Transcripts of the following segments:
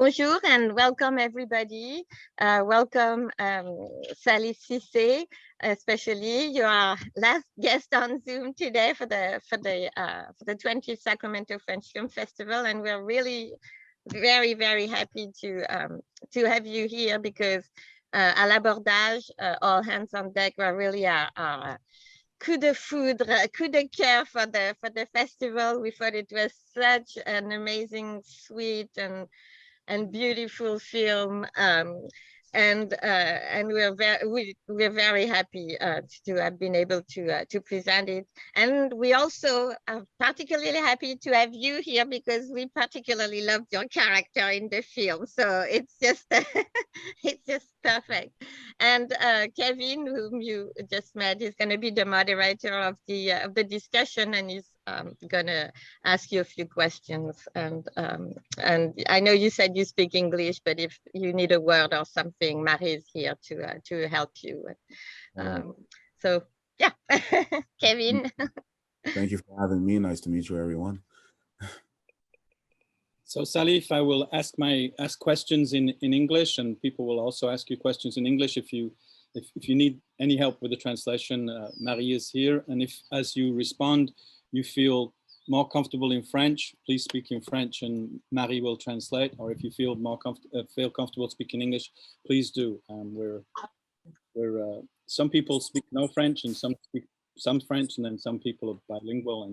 Bonjour and welcome everybody. Welcome Salif Cisse, especially your last guest on Zoom today for the 20th Sacramento French Film Festival, and we're really very happy to have you here because à l'abordage, all hands on deck, we're really coup de foudre, coup de cœur for the festival. We thought it was such an amazing, sweet and beautiful film, and we're very happy to have been able to present it. And we also are particularly happy to have you here because we particularly loved your character in the film. So it's just it's just perfect. And Kevin, whom you just met, is going to be the moderator of the discussion, and he's going to ask you a few questions. And I know you said you speak English, but if you need a word or something, Marie is here to help you. So yeah, Kevin. Thank you for having me. Nice to meet you, everyone. So Salif, I will ask questions in English, and people will also ask you questions in English. If you need any help with the translation, Marie is here. And if, as you respond, you feel more comfortable in French, please speak in French, and Marie will translate. Or if you feel more comfortable speaking English, please do. Some people speak no French, and some speak some French, and then some people are bilingual,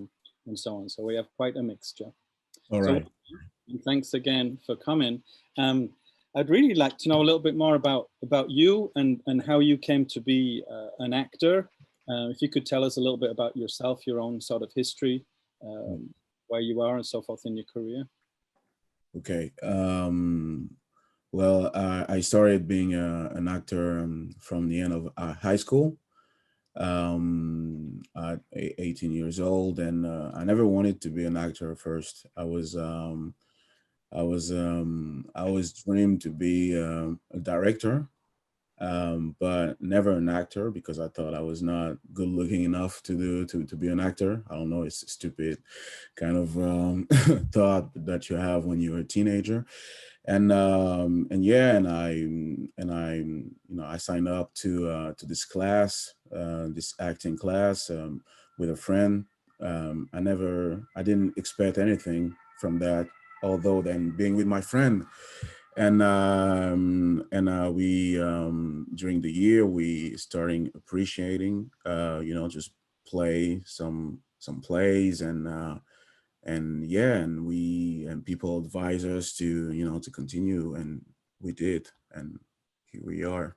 and so on. So we have quite a mixture. All right. And thanks again for coming. I'd really like to know a little bit more about you and how you came to be an actor. If you could tell us a little bit about yourself, your own sort of history, where you are and so forth in your career. Okay. Well, I started being an actor from the end of high school at 18 years old, and I never wanted to be an actor at first. I was dreamed to be a director, but never an actor because I thought I was not good looking enough to be an actor. I don't know, it's a stupid kind of thought that you have when you're a teenager. And I signed up to this class, this acting class, with a friend. I didn't expect anything from that, although then being with my friend, and we during the year we starting appreciating, just play some plays, and people advise us to to continue, and we did, and here we are,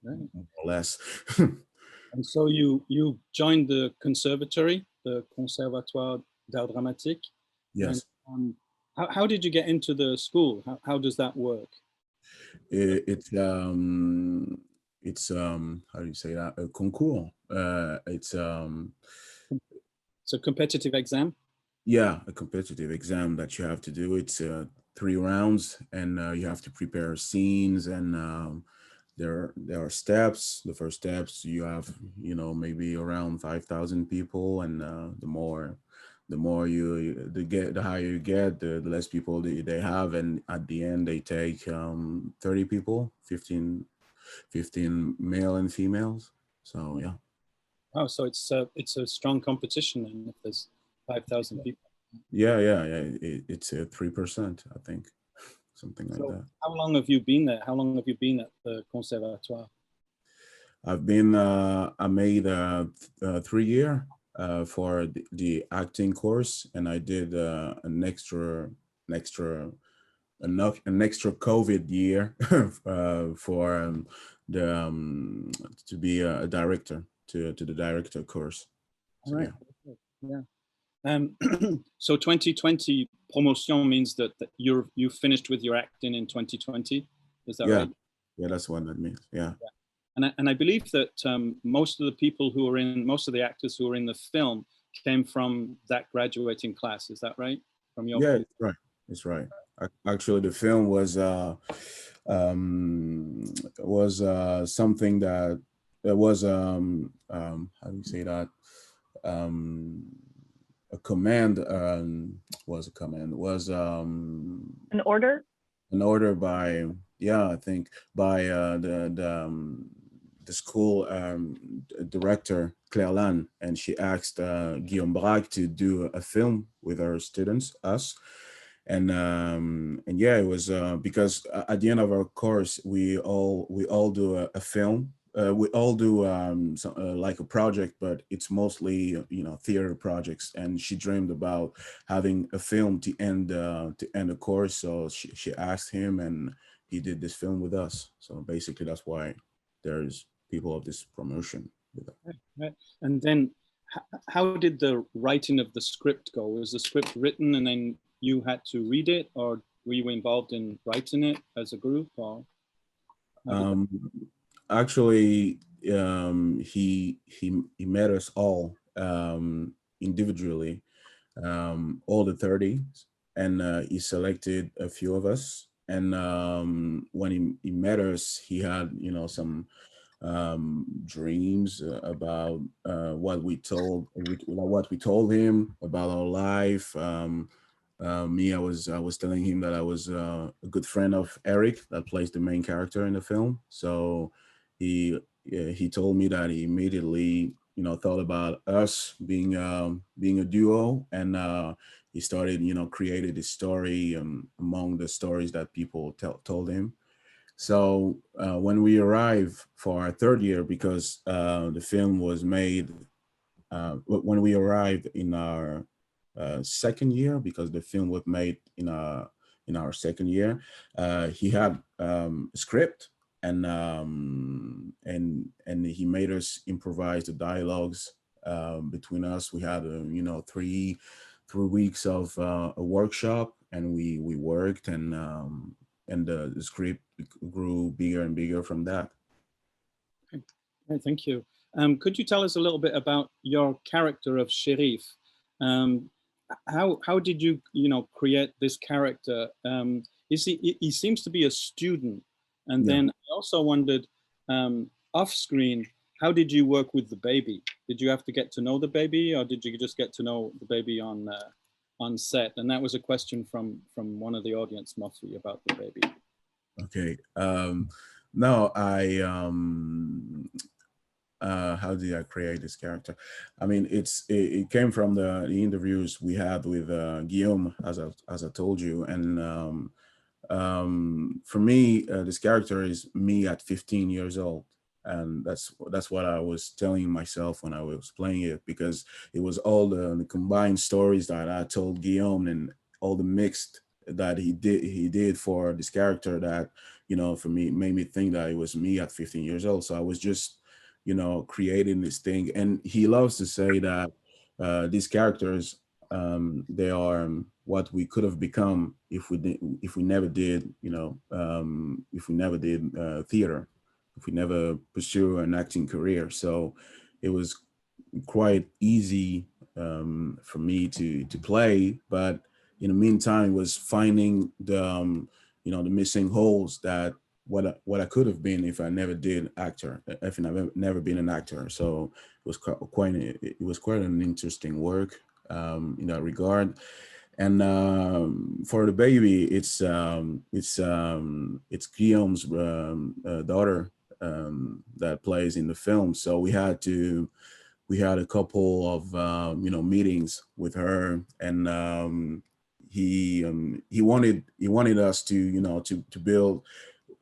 right. More or less. And so you joined the conservatory, the Conservatoire d'Art Dramatique. Yes. And, how did you get into the school? How does that work? It's how do you say that? A concours. It's a competitive exam. Yeah, a competitive exam that you have to do. It's 3 rounds, and you have to prepare scenes, and there are steps. The first steps, you have maybe around 5,000 people, and the higher you get, the less people they have, and at the end they take 30 people, 15 male and females. So yeah. Oh, so it's a strong competition, and if there's 5,000 people. Yeah. It's 3%, I think, something like that. How long have you been there? How long have you been at the Conservatoire? I've been I made 3 year for the acting course, and I did an extra COVID year for to be a director, to the director course. So, right. Yeah. So 2020 promotion means that you finished with your acting in 2020. Is that right? Yeah, that's what that means. Yeah. And I believe that most of the actors who are in the film came from that graduating class. Is that right? From your It's right. It's right. Actually, the film was something that was how do you say that? A command was an order. an order by, yeah, I think by the school director Claire Lan, and she asked Guillaume Braque to do a film with our students, us. And yeah, it was because at the end of our course we all do a film. We all do like a project, but it's mostly theater projects. And she dreamed about having a film to end the course, so she asked him, and he did this film with us. So basically, that's why there's people of this promotion with us. Right. And then how did the writing of the script go? Was the script written and then you had to read it, or were you involved in writing it as a group? Or Actually, he met us all individually, all the 30s, and he selected a few of us. And when he met us, he had some dreams about what we told him about our life. Me, I was telling him that I was a good friend of Eric, that plays the main character in the film. So he told me that he immediately thought about us being a duo, and he started created this story among the stories that people told him. So when we arrived for our third year, because the film was made when we arrived in our second year, because the film was made in our second year, he had a script, and he made us improvise the dialogues between us. We had 3 weeks of a workshop, and we worked, and the script grew bigger and bigger from that. Okay, thank you. Could you tell us a little bit about your character of Sherif? How did you create this character? He seems to be a student, and then I also wondered, off screen, how did you work with the baby? Did you have to get to know the baby, or did you just get to know the baby on set? And that was a question from one of the audience, mostly about the baby. Okay. No, how did I create this character? I mean, it came from the interviews we had with Guillaume, as I told you. And for me, this character is me at 15 years old. And that's what I was telling myself when I was playing it, because it was all the combined stories that I told Guillaume, and all the mixed that he did for this character, that for me, made me think that it was me at 15 years old. So I was just creating this thing. And he loves to say that these characters, they are what we could have become if we never did theater, if we never pursue an acting career. So it was quite easy for me to play, but in the meantime, it was finding the the missing holes, that what I could have been if I never did actor, if I never been an actor. So it was quite an interesting work in that regard. And for the baby, it's Guillaume's daughter that plays in the film. So we had a couple of meetings with her, and he wanted us to to build,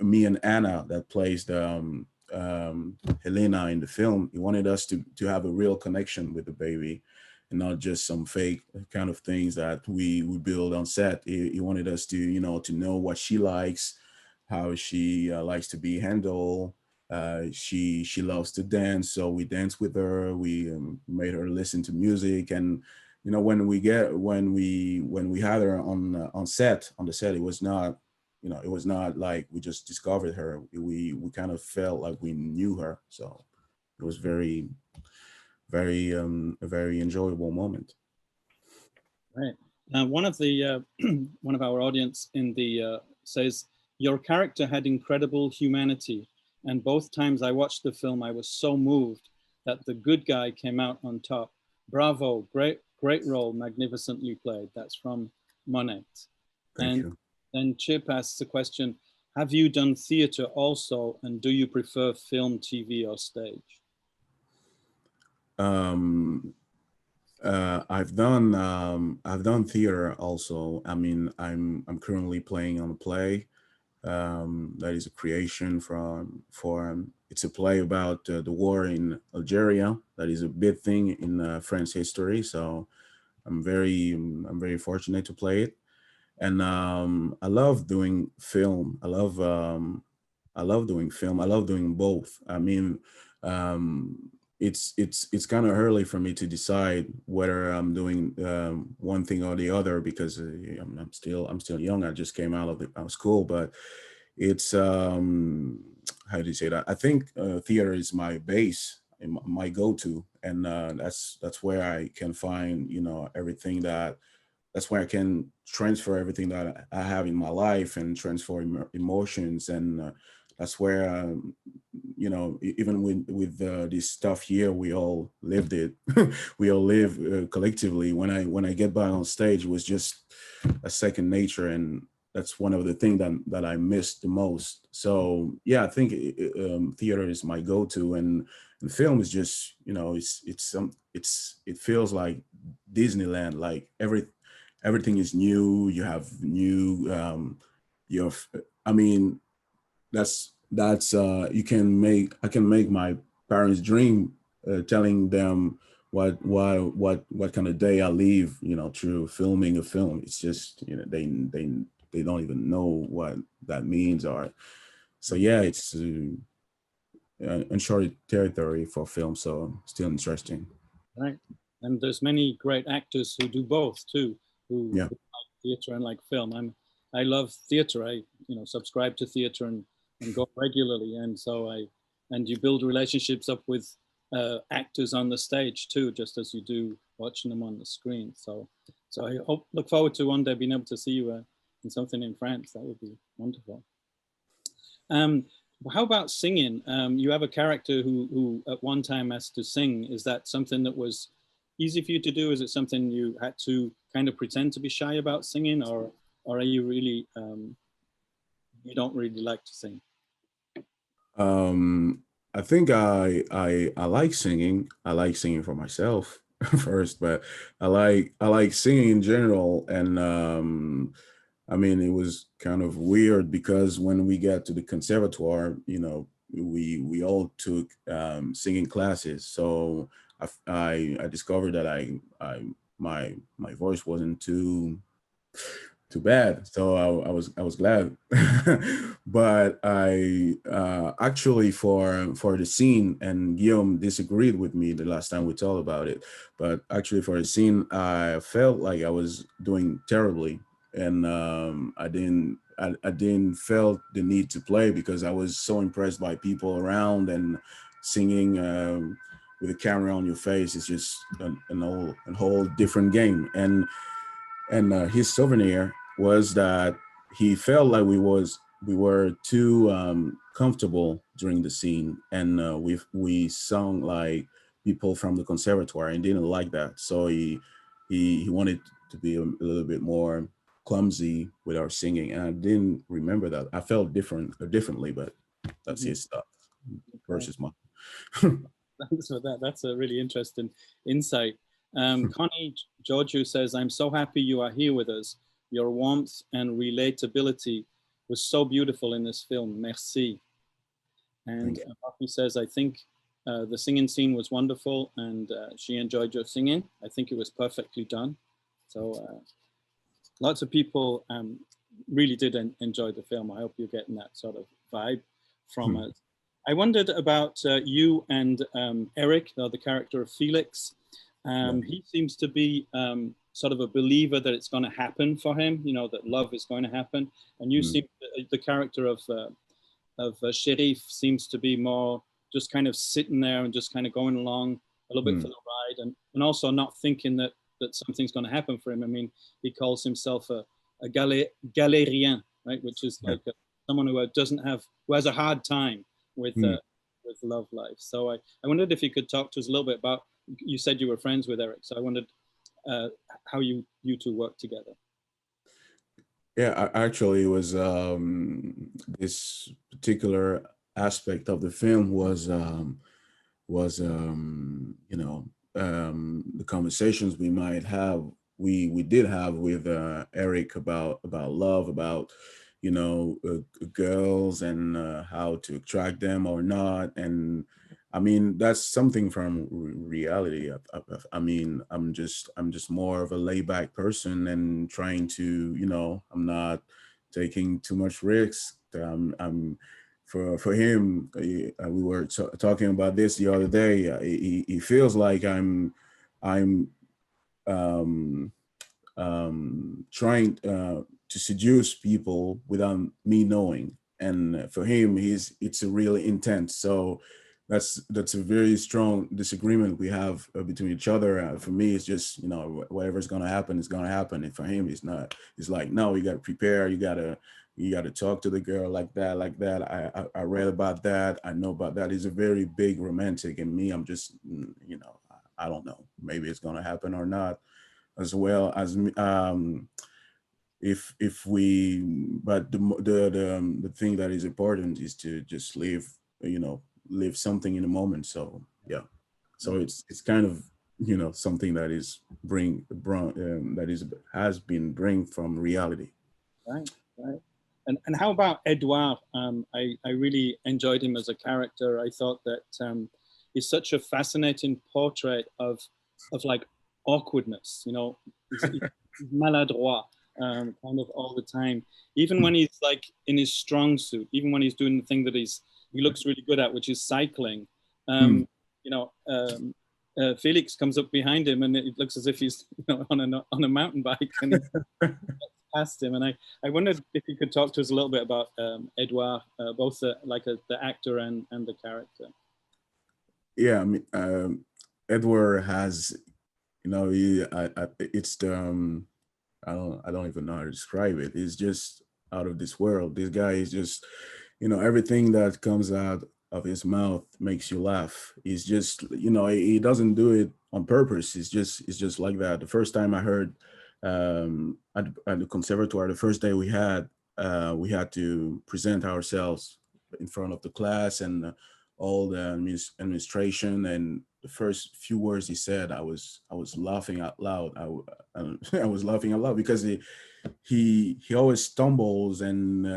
me and Anna, that plays the Helena in the film. He wanted us to have a real connection with the baby, and not just some fake kind of things that we build on set. He wanted us to to know what she likes, how she likes to be handled. She loves to dance, so we danced with her. We made her listen to music, and when we had her on set, it was not, it was not like we just discovered her. We kind of felt like we knew her. So it was very a very enjoyable moment. Right. One of the one of our audience in the says, your character had incredible humanity, and both times I watched the film, I was so moved that the good guy came out on top. Bravo, great role, magnificently played. That's from Monet. Thank you. Then Chip asks a question, have you done theatre also, and do you prefer film, TV, or stage? I've done theater also. I mean, I'm currently playing on a play that is a creation it's a play about the war in Algeria. That is a big thing in French history. So I'm very fortunate to play it, and I love doing film. I love doing film. I love doing both. I mean, it's kind of early for me to decide whether I'm doing one thing or the other because I'm still young. I just came out of school, but it's how do you say that? I think theater is my base, and my go-to, and that's where I can find everything that's where I can transfer everything that I have in my life and transfer emotions. And that's where, even with this stuff here, we all lived it. We all live collectively. When I get back on stage, it was just a second nature. And that's one of the things that I missed the most. So yeah, I think theater is my go-to, and film is just, it feels like Disneyland, like everything is new. You have new I mean, I can make my parents dream, telling them what kind of day I live, through filming a film. It's just, they don't even know what that means. Or so yeah, it's uncharted territory for film, so still interesting. Right. And there's many great actors who do both too, who Yeah. like theatre and like film. I love theatre. I subscribe to theatre and go regularly, and and you build relationships up with actors on the stage too, just as you do watching them on the screen. So I look forward to one day being able to see you in something in France. That would be wonderful. How about singing? You have a character who at one time has to sing. Is that something that was easy for you to do? Is it something you had to kind of pretend to be shy about singing, or are you really, you don't really like to sing? I think I like singing. I like singing for myself first, but I like singing in general. And I mean, it was kind of weird because when we got to the conservatoire, we all took singing classes. So I discovered that my voice wasn't too bad. So I was glad. But I actually for the scene, and Guillaume disagreed with me the last time we talked about it, but actually for the scene, I felt like I was doing terribly. And I didn't felt the need to play because I was so impressed by people around, and singing with a camera on your face is just a whole different game. And his souvenir was that he felt like we were too comfortable during the scene, and we sung like people from the conservatoire, and didn't like that. So he wanted to be a little bit more clumsy with our singing, and I didn't remember that. I felt differently, but that's his stuff versus mine. Thanks for that. That's a really interesting insight. Connie Giorgio says, I'm so happy you are here with us. Your warmth and relatability was so beautiful in this film. Merci. And Buffy says, I think the singing scene was wonderful, and she enjoyed your singing. I think it was perfectly done. So lots of people really did enjoy the film. I hope you're getting that sort of vibe from us. I wondered about you and Eric, the character of Felix. He seems to be sort of a believer that it's going to happen for him, that love is going to happen. And you seem, the character of Sherif seems to be more just kind of sitting there and just kind of going along a little bit for the ride, and also not thinking that something's going to happen for him. I mean, he calls himself a galérien, right? Which is like someone who has a hard time with love life. So I wondered if you could talk to us a little bit about, you said you were friends with Eric, so I wondered how you two work together. Yeah, actually, it was this particular aspect of the film was you know, the conversations we might have, we did have with Eric about love, about, you know, girls, and how to attract them or not. And I mean, that's something from reality. I mean, I'm just more of a laid back person, and trying to, you know, I'm not taking too much risks. For him, we were talking about this the other day. He feels like I'm um, trying to seduce people without me knowing, and for him, it's a really intense. So that's a very strong disagreement we have between each other. For me, it's just, you know, whatever's gonna happen is gonna happen, and for him, it's not. It's like, no, you got to prepare. You got to talk to the girl like that, like that. I read about that. I know about that. He's a very big romantic, and me, I'm just, you know, I don't know. Maybe it's gonna happen or not, as well as if we. But the thing that is important is to just live, you know, live something in the moment. So yeah, so it's kind of, you know, something that is that is has been bring from reality. Right, right. And how about Edouard? I really enjoyed him as a character. I thought that he's such a fascinating portrait of like awkwardness. You know, he's maladroit kind of all the time. Even when he's like in his strong suit, even when he's doing the thing that he looks really good at, which is cycling. Mm. You know, Felix comes up behind him, and it looks as if he's, you know, on a mountain bike, and he past him. And I wondered if you could talk to us a little bit about Edouard, both the actor and the character. Yeah, I mean, Edward has, you know, it's the I don't even know how to describe it. It's just out of this world. This guy is just, you know, everything that comes out of his mouth makes you laugh. He's just, you know, he doesn't do it on purpose. It's just like that. The first time I heard at the conservatoire, the first day we had to present ourselves in front of the class, and all the administration, and the first few words he said, I was laughing out loud. I was laughing out loud because he always stumbles, and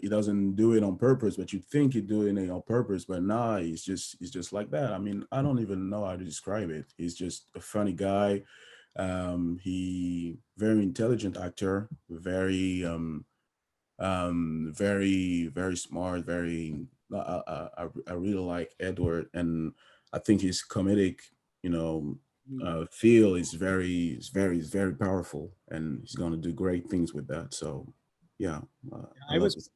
he doesn't do it on purpose, but you think he's doing it on purpose, but nah, he's just like that. I mean, I don't even know how to describe it. He's just a funny guy. He very intelligent actor, very smart, very. I really like Edward, and I think his comedic, you know, feel is very powerful, and he's gonna do great things with that. So, yeah, I I love was this.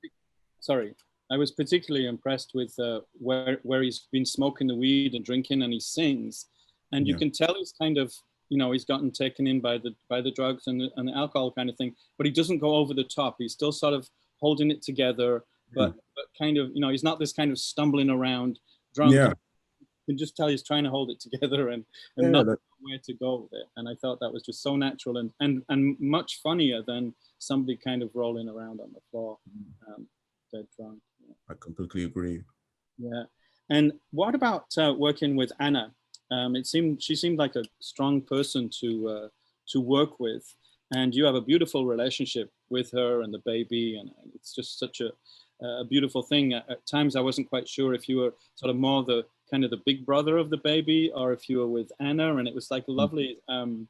sorry. I was particularly impressed with where he's been smoking the weed and drinking, and he sings, and you Yeah, can tell he's kind of, you know, he's gotten taken in by the drugs and the alcohol kind of thing, but he doesn't go over the top. He's still sort of holding it together, yeah, but kind of, you know, he's not this kind of stumbling around drunk. yeah, You can just tell he's trying to hold it together and yeah. not know where to go with it. And I thought that was just so natural and much funnier than somebody kind of rolling around on the floor, dead drunk. Yeah. I completely agree. Yeah. And what about working with Anna? She seemed like a strong person to work with, and you have a beautiful relationship with her and the baby, and it's just such a beautiful thing. At times, I wasn't quite sure if you were sort of more the kind of the big brother of the baby, or if you were with Anna, and it was like lovely. Um,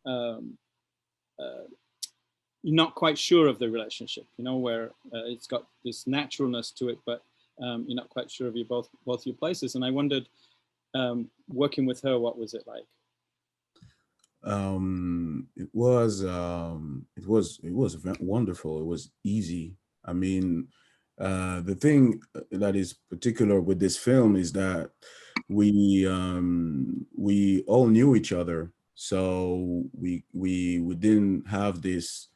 uh, you're not quite sure of the relationship, you know, where it's got this naturalness to it, but you're not quite sure of both your places. And I wondered, working with her, what was it like? It was wonderful. It was easy. I mean, the thing that is particular with this film is that we all knew each other, so we didn't have this.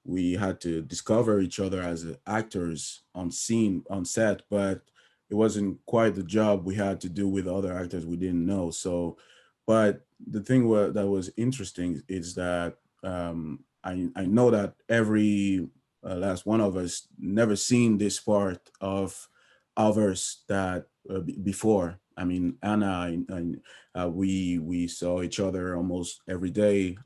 We had to discover each other as actors on scene, on set, but it wasn't quite the job we had to do with other actors we didn't know. So, but the thing that was interesting is that I know that every last one of us never seen this part of others that before. I mean, Anna, we saw each other almost every day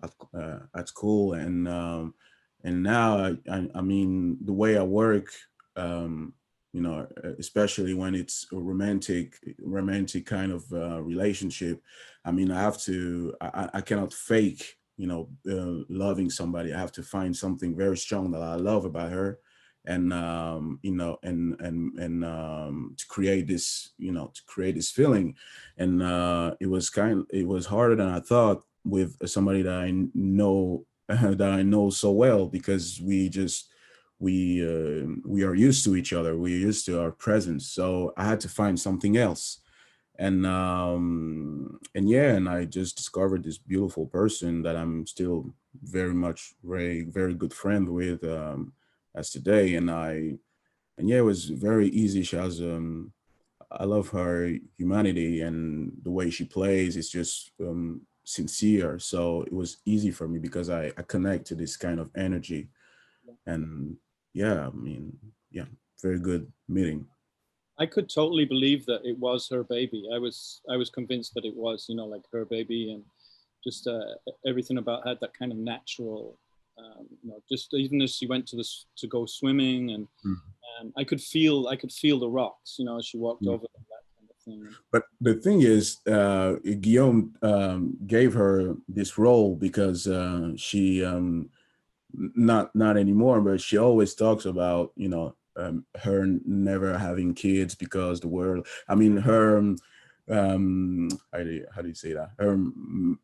at school, and now I mean the way I work, um, you know, especially when it's a romantic kind of relationship. I mean, I cannot fake, you know, loving somebody. I have to find something very strong that I love about her, and you know, and to create this, you know, to create this feeling. And it was harder than I thought with somebody that I know that I know so well, because we are used to each other. We're used to our presence. So I had to find something else. And yeah, and I just discovered this beautiful person that I'm still very good friend with, as today. And yeah, it was very easy. She has I love her humanity, and the way she plays is just sincere. So it was easy for me because I connect to this kind of energy. And yeah, I mean, yeah, very good meeting. I could totally believe that it was her baby. I was convinced that it was, you know, like her baby, and just everything about her, that kind of natural, you know, just even as she went to go swimming, and I could feel the rocks, you know, as she walked over them, that kind of thing. But the thing is, Guillaume gave her this role because she not anymore, but she always talks about, you know, her never having kids because the world. I mean, her how do you say that? Her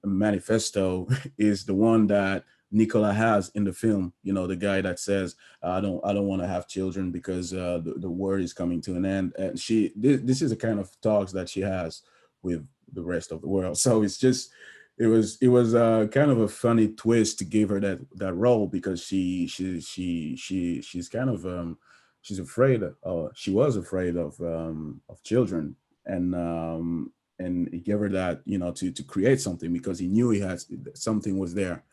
manifesto is the one that Nicola has in the film. You know, the guy that says, I don't want to have children because the world is coming to an end." And this is the kind of talks that she has with the rest of the world. So it's just, it was kind of a funny twist to give her that role, because she's kind of she's afraid, she was afraid of children. And he gave her that, you know, to create something, because he knew he had something was there.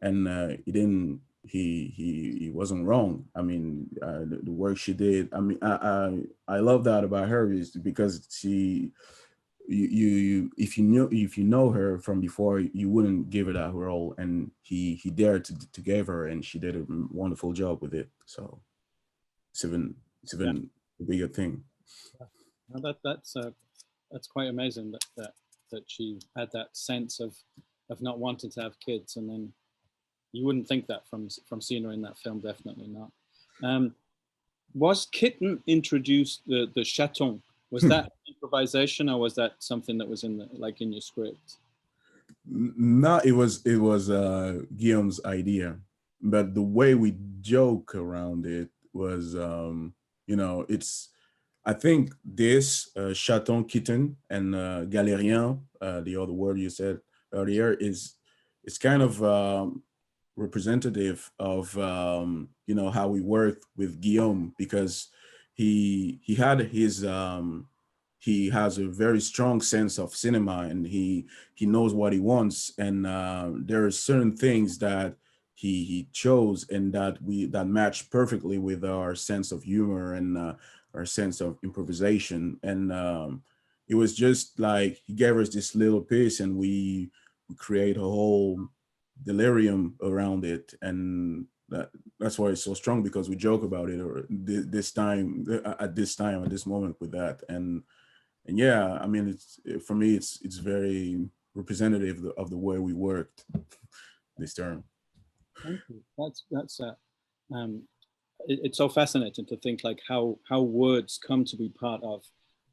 And he didn't he wasn't wrong. I mean, the work she did, I mean, I love that about her, is because she, if you know her from before, you wouldn't give her that role, and he dared to give her, and she did a wonderful job with it. So it's even a bigger thing. Well, that's quite amazing that she had that sense of not wanting to have kids, and then you wouldn't think that from seeing her in that film. Definitely not. Was kitten introduced, the chaton? Was that improvisation, or was that something that was in your script? No, it was Guillaume's idea, but the way we joke around it was, you know, it's, I think this chaton, kitten, and galérien, the other word you said earlier, is it's kind of representative of you know, how we work with Guillaume, because he had his he has a very strong sense of cinema, and he knows what he wants. And there are certain things that he chose, and that match perfectly with our sense of humor, and our sense of improvisation. And it was just like he gave us this little piece, and we create a whole delirium around it. And that's why it's so strong, because we joke about it, or this time, at this moment, with that. And yeah, I mean, it's, for me, it's very representative of the way we worked this term. Thank you. That's it's so fascinating to think like how words come to be part of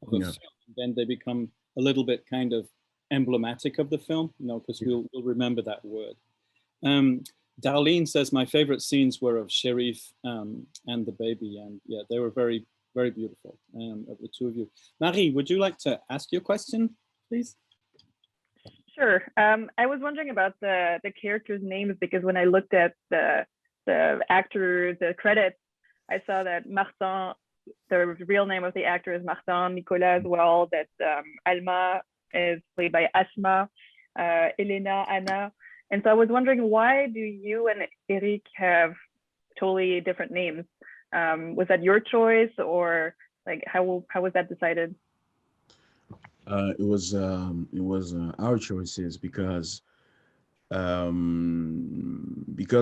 a film, and then they become a little bit kind of emblematic of the film, you know, because we'll remember that word. Darlene says my favorite scenes were of Sherif and the baby, and yeah, they were very, very beautiful, of the two of you. Marie, would you like to ask your question, please? Sure. I was wondering about the characters' names, because when I looked at the actor, the credits, I saw that Martin, the real name of the actor is Martin Nicolas as well, that Alma is played by Asma, Elena, Anna. And so I was wondering, why do you and Eric have totally different names? Was that your choice, or like how was that decided? It was our choices because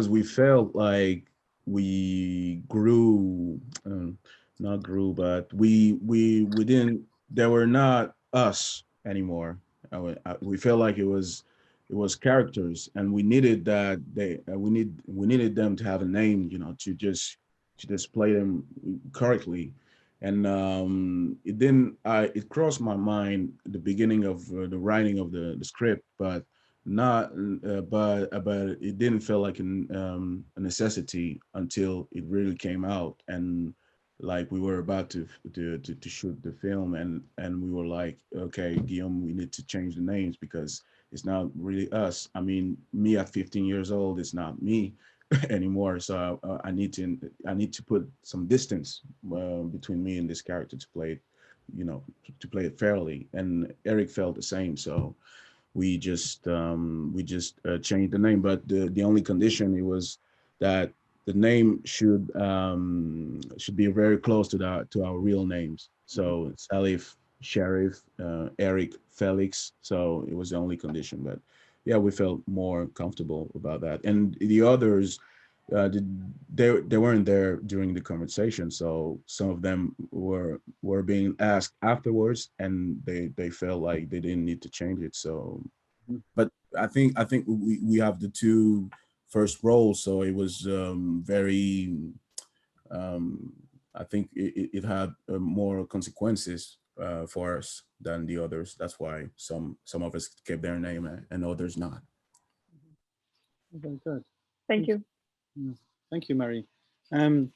we felt like we grew, not grew, but we didn't. They were not us anymore. We felt like it was characters, and we needed that we needed them to have a name, to just play them correctly. And it didn't. It crossed my mind at the beginning of the writing of the script, but not but it didn't feel like a necessity until it really came out, and like we were about to shoot the film, and we were like, okay, Guillaume, we need to change the names because it's not really us. I mean, me at 15 years old, it's not me anymore. So I need to put some distance between me and this character to play it, to play it fairly. And Eric felt the same, so we just changed the name. But the only condition, it was that the name should be very close to our real names. So Salif, Sheriff, Eric, Felix. So it was the only condition. But yeah, we felt more comfortable about that. And the others, they weren't there during the conversation, so some of them were being asked afterwards, and they felt like they didn't need to change it. So, but I think we have the two first roles, so it was very. Um, I think it had more consequences for us than the others. That's why some of us kept their name and others not. Very good. Thank you. Yeah. Thank you, Marie. Um,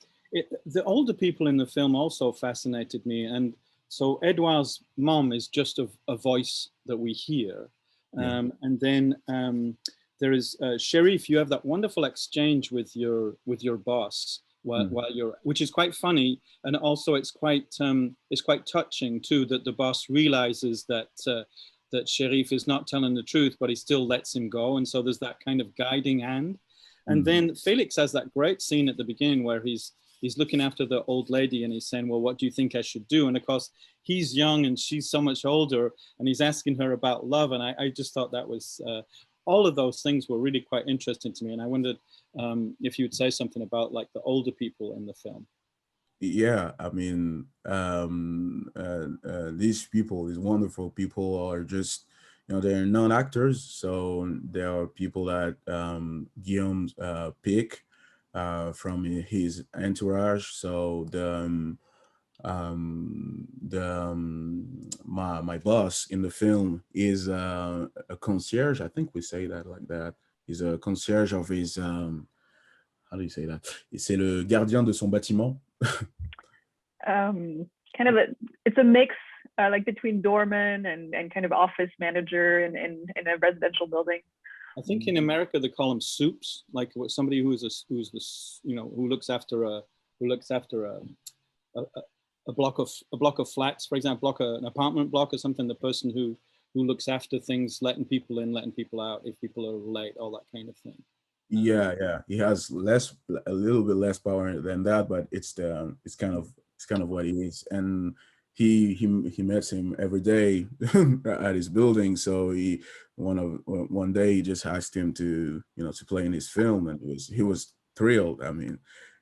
the older people in the film also fascinated me. And so Edouard's mom is just a voice that we hear. And then there is Sherif. You have that wonderful exchange with your boss while you're, which is quite funny, and also it's quite touching too, that the boss realizes that that Sherif is not telling the truth, but he still lets him go, and so there's that kind of guiding hand. And then Felix has that great scene at the beginning where he's looking after the old lady and he's saying, well, what do you think I should do? And of course, he's young and she's so much older, and he's asking her about love. And I just thought that was, all of those things were really quite interesting to me. And I wondered if you would say something about like the older people in the film. Yeah, I mean, these people, these wonderful people, are just, they're non-actors. So there are people that Guillaume's pick from his entourage. So my boss in the film is a concierge. I think we say that like that. He's a concierge of his. How do you say that? C'est le gardien de son bâtiment. Kind of it's a mix like between doorman and kind of office manager in a residential building. I think in America they call them soups, like somebody who looks after a block of flats, for example, an apartment block or something. The person who looks after things, letting people in, letting people out if people are late, all that kind of thing. Yeah. He has a little bit less power than that, but it's kind of what he is. And he meets him every day at his building. So one day he just asked him to play in his film, and he was thrilled. I mean,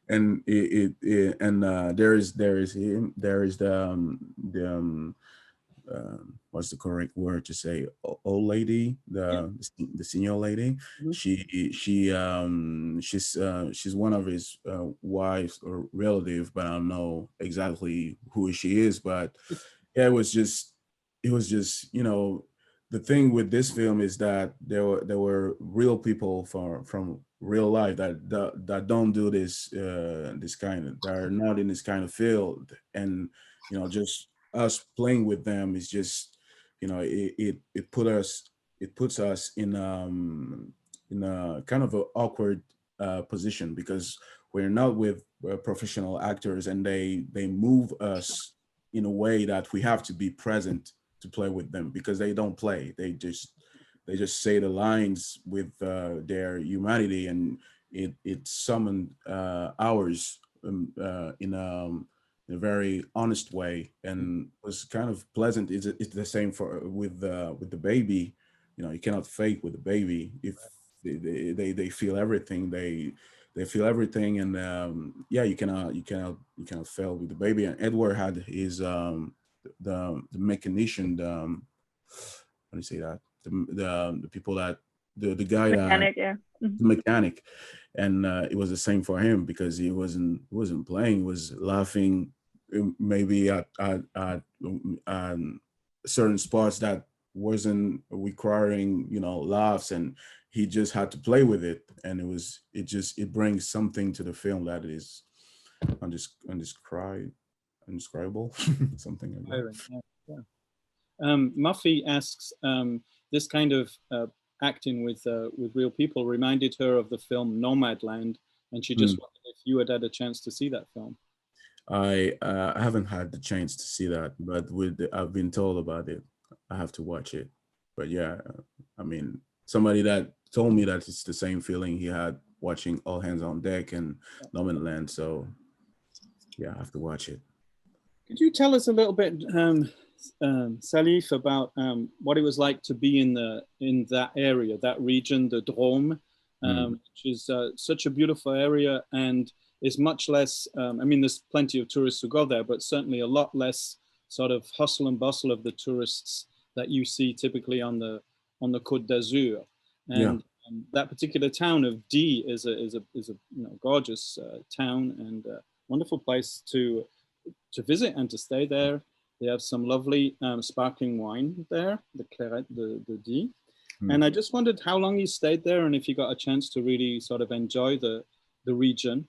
and there is him, there is the what's the correct word to say, old lady, the senior lady. She's one of his wives or relative, but I don't know exactly who she is. But yeah, it was just the thing with this film is that there were real people from real life that don't do this that are not in this kind of field. And just us playing with them is just, it puts us in a kind of an awkward position, because we're not with professional actors, and they move us in a way that we have to be present to play with them, because they don't play, they just they just say the lines with their humanity, and it summoned ours in a very honest way, and was kind of pleasant. It's the same for with the baby. You know, you cannot fake with the baby. If they feel everything, they feel everything, and yeah, you cannot fail with the baby. And Edward had his the mechanician, how do you say that, the people that the guy that Mechanic, yeah. the mechanic, and it was the same for him, because he wasn't playing, he was laughing, maybe at certain spots that wasn't requiring, laughs, and he just had to play with it, and it brings something to the film that is indescribable, something like that. Yeah, yeah. Muffy asks, this kind of acting with real people reminded her of the film Nomadland, and she just wondered if you had a chance to see that film. I haven't had the chance to see that, but I've been told about it. I have to watch it. But yeah, I mean, somebody that told me that it's the same feeling he had watching All Hands on Deck and Nomadland. So yeah, I have to watch it. Could you tell us a little bit, Salif, about what it was like to be in that area, that region, the Drôme, which is such a beautiful area, and is much less, I mean, there's plenty of tourists who go there, but certainly a lot less sort of hustle and bustle of the tourists that you see typically on the Côte d'Azur. And that particular town of Die is a gorgeous town, and a wonderful place to visit and to stay there. They have some lovely sparkling wine there, the Claret de Die. And I just wondered how long you stayed there, and if you got a chance to really sort of enjoy the region,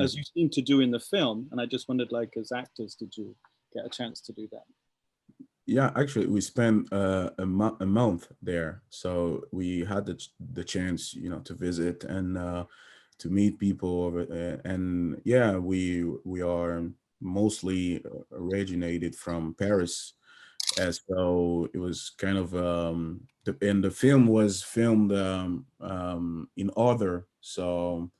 as you seem to do in the film. And I just wondered, like, as actors, did you get a chance to do that? Yeah, actually, we spent a month there, so we had the chance, to visit and to meet people over there. And yeah, we are mostly originated from Paris, as so it was kind of and the film was filmed in order, so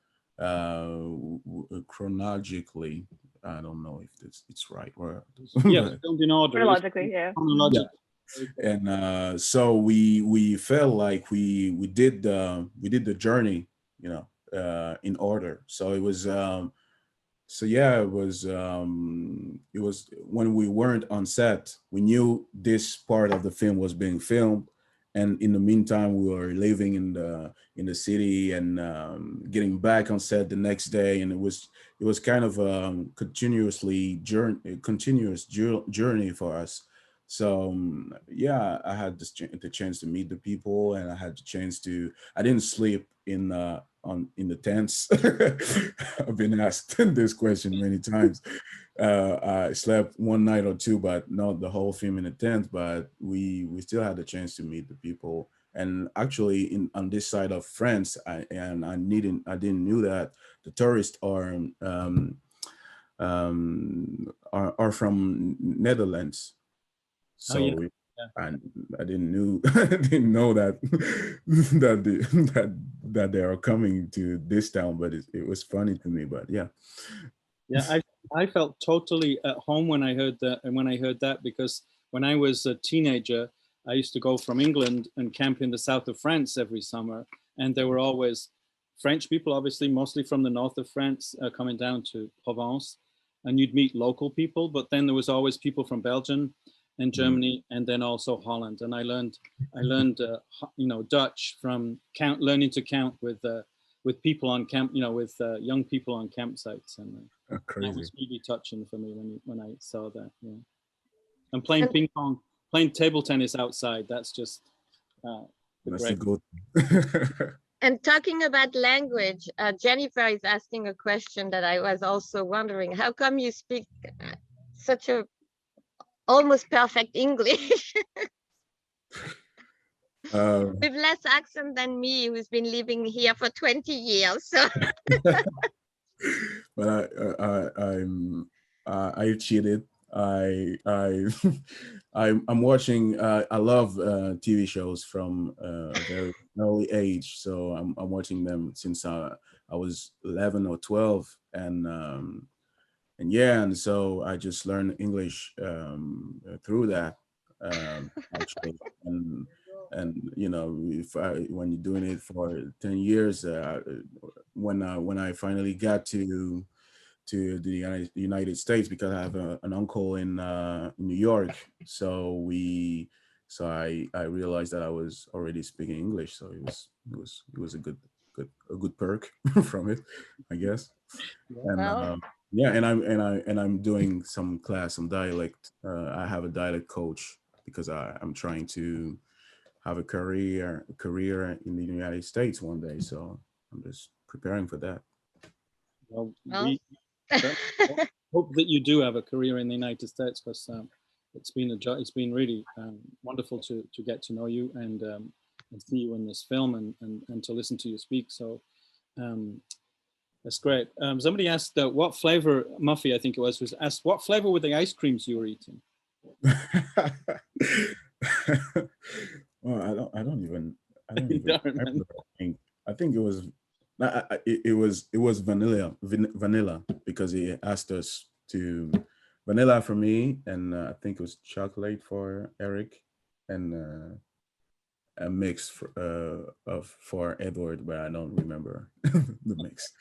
chronologically, I don't know if it's right, or yeah, filmed in order, chronologically, yeah. And so we felt like we did the journey, in order. So it was it was when we weren't on set, we knew this part of the film was being filmed, and in the meantime we were living in the city and getting back on set the next day, and it was kind of continuous journey for us. So yeah, I had the chance to meet the people, and I had the chance to. I didn't sleep in the tents. I've been asked this question many times. I slept one night or two, but not the whole film in the tent. But we still had the chance to meet the people. And actually, on this side of France, I didn't knew that the tourists are from Netherlands. So I didn't know that that they are coming to this town, but it was funny to me. But yeah, I felt totally at home when I heard that, because when I was a teenager, I used to go from England and camp in the south of France every summer, and there were always French people, obviously mostly from the north of France, coming down to Provence, and you'd meet local people, but then there was always people from Belgium and Germany, and then also Holland. And I learned Dutch from learning to count with people on camp, with young people on campsites, and that was really touching for me when I saw that. Yeah, and playing ping pong, playing table tennis outside. That's just that's a good. And talking about language, Jennifer is asking a question that I was also wondering. How come you speak such a almost perfect English with less accent than me, who's been living here for 20 years? So. But I cheated. I I'm watching. I love TV shows from a very early age, so I'm watching them since I was 11 or 12, and yeah, and so I just learned English through that actually, and you know, if when you're doing it for 10 years, when I finally got to the United States, because I have an uncle in New York. So I realized that I was already speaking English. So it was a good perk from it, I guess. And Well, yeah, and I'm doing some dialect. I have a dialect coach because I'm trying to have a career in the United States one day. So I'm just preparing for that. Well, well. we certainly hope that you do have a career in the United States, because it's been really wonderful to get to know you and see you in this film and to listen to you speak. So um, that's great. Somebody asked what flavor, Muffy, I think it was asked what flavor were the ice creams you were eating? Well, I don't even Don't remember. remember. I think it was it was vanilla because he asked us to vanilla for me, and I think it was chocolate for Eric, and a mix for Edward, but I don't remember the mix.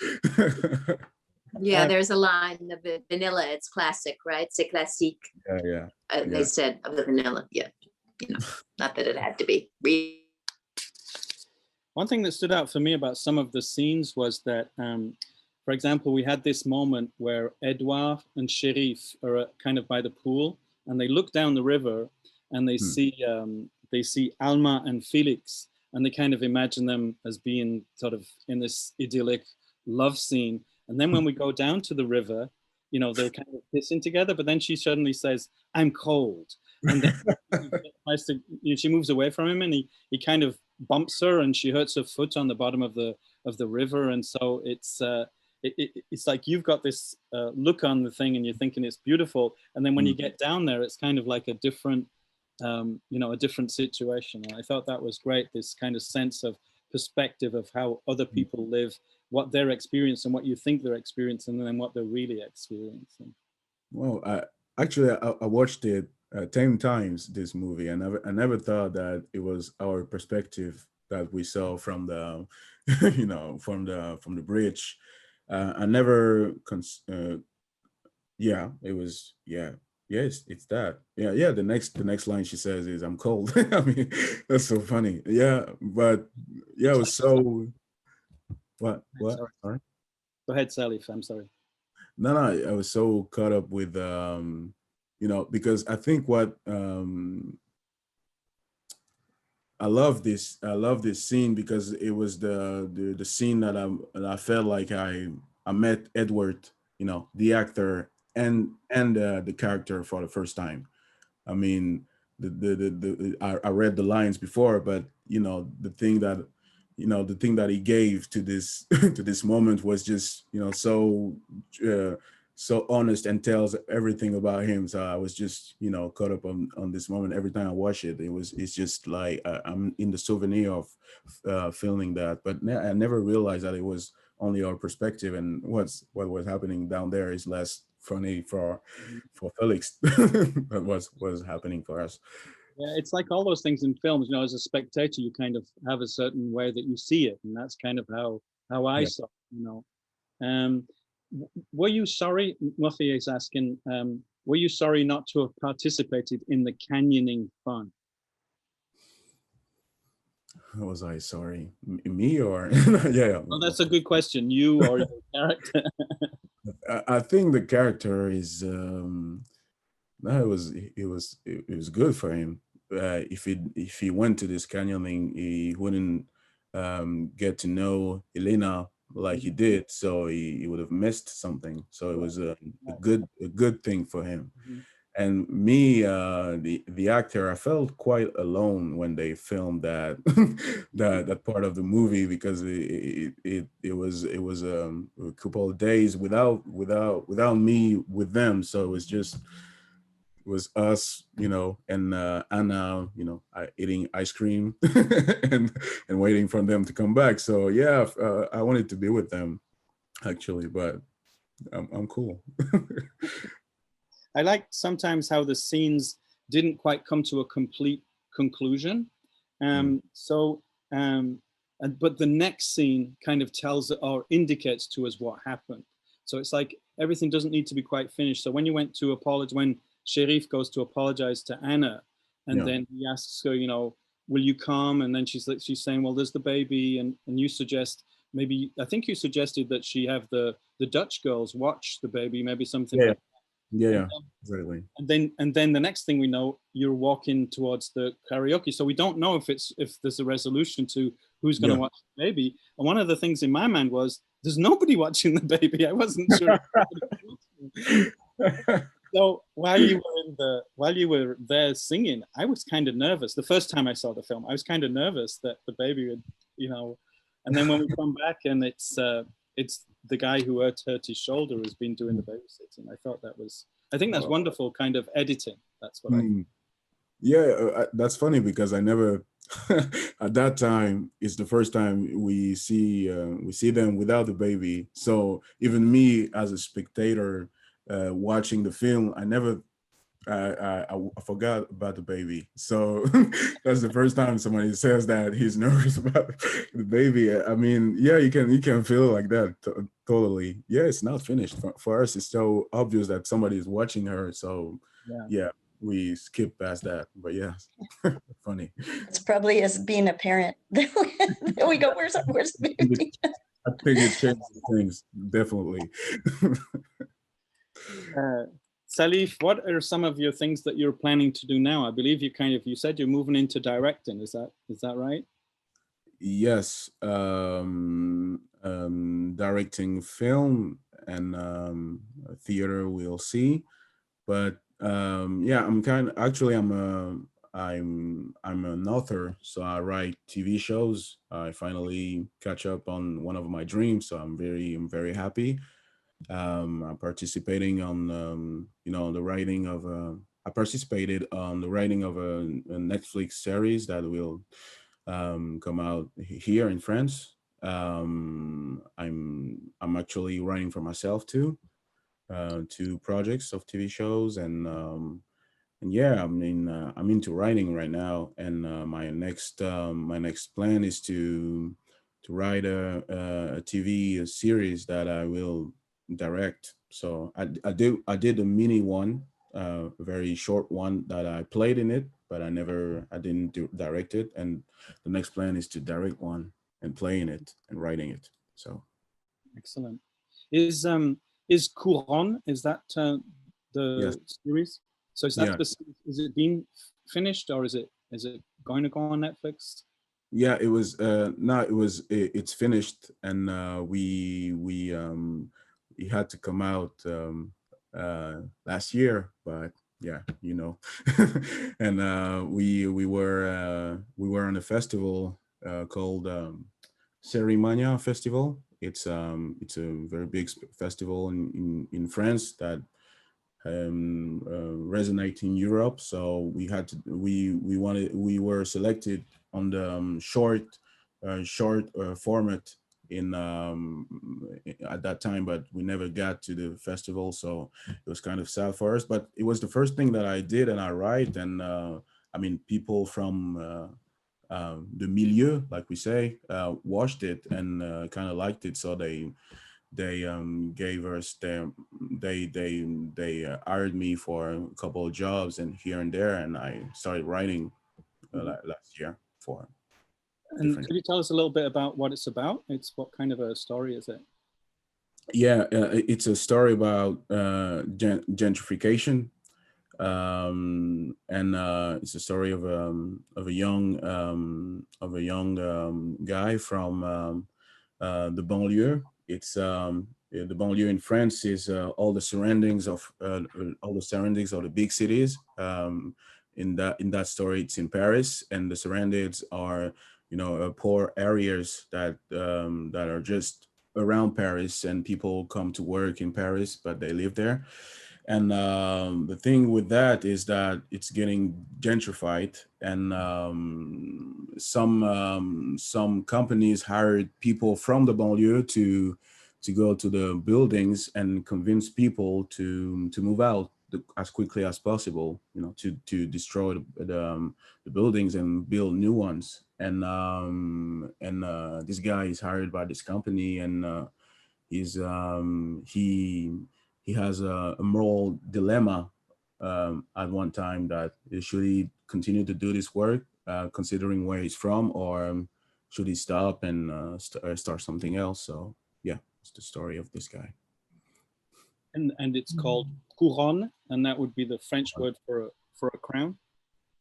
Yeah, there's a line of the vanilla. It's classic, right? C'est classique. Yeah. They said of the vanilla. Yeah, not that it had to be. One thing that stood out for me about some of the scenes was that, for example, we had this moment where Edouard and Sherif are kind of by the pool, and they look down the river, and they see Alma and Felix, and they kind of imagine them as being sort of in this idyllic love scene. And then when we go down to the river, they're kind of kissing together, but then she suddenly says, "I'm cold," and then she moves away from him, and he kind of bumps her, and she hurts her foot on the bottom of the river. And so it's like you've got this look on the thing, and you're thinking it's beautiful, and then when you get down there, it's kind of like a different a different situation. And I thought that was great, this kind of sense of perspective of how other people live, what they're experiencing, what you think they're experiencing, and then what they're really experiencing. Well, I watched it 10 times, this movie. I never thought that it was our perspective that we saw from the from the bridge. I never it was yes, it's that. Yeah, the next line she says is, "I'm cold." I mean, that's so funny. Yeah, but yeah, it was so what sorry. Go ahead, Salif. I'm sorry. No, I was so caught up with because I think what I love this scene because it was the scene that I felt like I met Edward, the actor, and the character for the first time. I mean, I read the lines before, but the thing that he gave to this to this moment was just so honest and tells everything about him. So I was just caught up on this moment. Every time I watch it, it's just like I'm in the souvenir of filming that. But I never realized that it was only our perspective, and what was happening down there is less funny for Felix. That was happening for us. Yeah, it's like all those things in films. As a spectator, you kind of have a certain way that you see it, and that's kind of how I saw it. Were you sorry? Muffy is asking. Were you sorry not to have participated in the canyoning fun? Was I sorry? Me or yeah? Well, that's a good question. You or your character? I think the character is no, it was good for him. If he went to this canyoning, he wouldn't get to know Elena like he did, so he would have missed something. So it was a good thing for him. And me, the actor, I felt quite alone when they filmed that that part of the movie, because it was a couple of days without me with them. So it was just was us, you know, and Anna, you know, eating ice cream and waiting for them to come back. So yeah, I wanted to be with them actually, but I'm cool. I like sometimes how the scenes didn't quite come to a complete conclusion. But the next scene kind of tells or indicates to us what happened. So it's like everything doesn't need to be quite finished. So when you went to apologize, when Sherif goes to apologize to Anna, and then he asks her, you know, will you come? And then she's saying, well, there's the baby, and you suggest maybe, I think you suggested that she have the Dutch girls watch the baby, maybe something like that. Yeah, exactly. And then the next thing we know, you're walking towards the karaoke. So we don't know if there's a resolution to who's going to watch the baby. And one of the things in my mind was, there's nobody watching the baby. I wasn't sure. So while you were there singing, I was kind of nervous. The first time I saw the film, I was kind of nervous that the baby would, you know. And then when we come back and it's the guy who hurt his shoulder has been doing the babysitting. I think that's wonderful kind of editing. That's what Yeah, that's funny because I never, at that time, it's the first time we see them without the baby. So even me as a spectator watching the film, I never, I forgot about the baby. So that's the first time somebody says that he's nervous about the baby. I mean, yeah, you can feel like that totally. Yeah, it's not finished. For us, it's so obvious that somebody is watching her. So yeah, we skip past that. But yeah, funny. It's probably as being a parent. Then we go, where's the baby? I think it changes things, definitely. Salif, what are some of your things that you're planning to do now? I believe you said you're moving into directing. Is that right? Yes, directing film and theater, we'll see. But yeah, I'm an author, so I write TV shows. I finally catch up on one of my dreams, so I'm very happy. I'm participating on the writing of I participated on the writing of a Netflix series that will come out here in France. I'm actually writing for myself too, 2 projects of TV shows, and yeah, I mean I'm into writing right now, and my next plan is to write a TV series that I will direct. So I did a mini one, a very short one that I played in it, but I didn't direct it. And the next plan is to direct one and play in it and writing it. So excellent. Is Couronne, is that the series? So is that is it being finished, or is it going to go on Netflix? Yeah, it was it's finished, and it had to come out last year, but yeah, you know. And we were on a festival called Cerimania Festival. It's a very big festival in France that resonate in Europe. So we were selected on the short format in at that time, but we never got to the festival, so it was kind of sad for us. But it was the first thing that I did, and I write, and I mean, people from the milieu, like we say, watched it and kind of liked it, so they gave us they hired me for a couple of jobs and here and there, and I started writing last year for. And could you tell us a little bit about what it's about? What kind of a story is it? Yeah, it's a story about gentrification, and it's a story of a young guy from the banlieue. It's the banlieue in France is all the surroundings of the big cities. In that story, it's in Paris, and the surroundings are poor areas that are just around Paris, and people come to work in Paris, but they live there. And the thing with that is that it's getting gentrified, and some companies hired people from the banlieue to go to the buildings and convince people to move out as quickly as possible, to destroy the buildings and build new ones. And this guy is hired by this company, and he's he has a moral dilemma at one time, that should he continue to do this work, considering where he's from, or should he stop and start something else. So yeah, it's the story of this guy. And it's called couronne, and that would be the French word for a crown.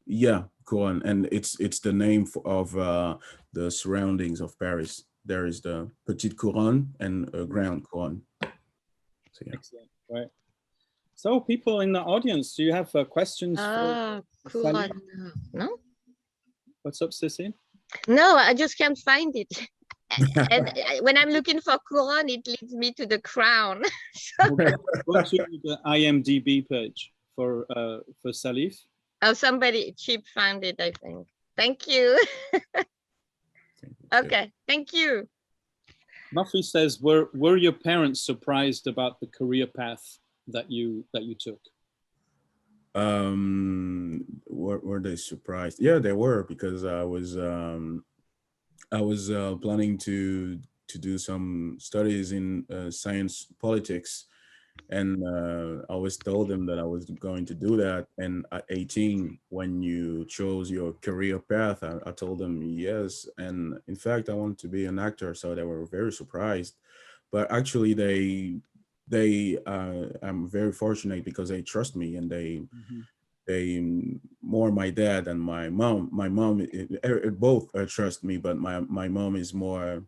Yeah, couronne, and it's the name of the surroundings of Paris. There is the Petite Couronne and Grand Couronne. So, yeah. Excellent, right. So people in the audience, do you have questions for couronne. No? What's up, Cisse? No, I just can't find it. And when I'm looking for couronne, it leads me to the crown. Okay. Go to the IMDb page for Salif. Oh, somebody cheap found it, I think. Thank you. Okay, thank you. Muffy says, were your parents surprised about the career path that you took? Were they surprised? Yeah, they were, because I was planning to do some studies in science politics, and I always told them that I was going to do that. And at 18, when you chose your career path, I told them yes. And in fact, I wanted to be an actor, so they were very surprised. But actually, I'm very fortunate, because they trust me, and they more my dad and my mom. My mom, both trust me, but my mom is more,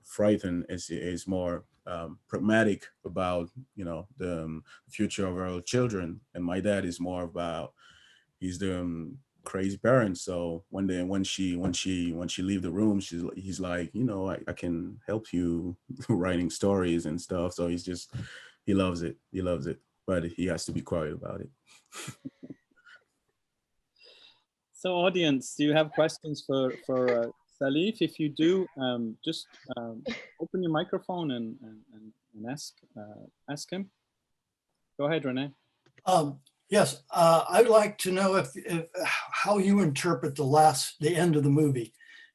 frightened, is more pragmatic about, the future of our children, and my dad is more about, he's the crazy parent. So when she leave the room, he's like, I can help you writing stories and stuff. So he loves it, but he has to be quiet about it. So audience, do you have questions for Salif? If you do, just open your microphone and ask him. Go ahead, Renee. Yes, I'd like to know if how you interpret the end of the movie,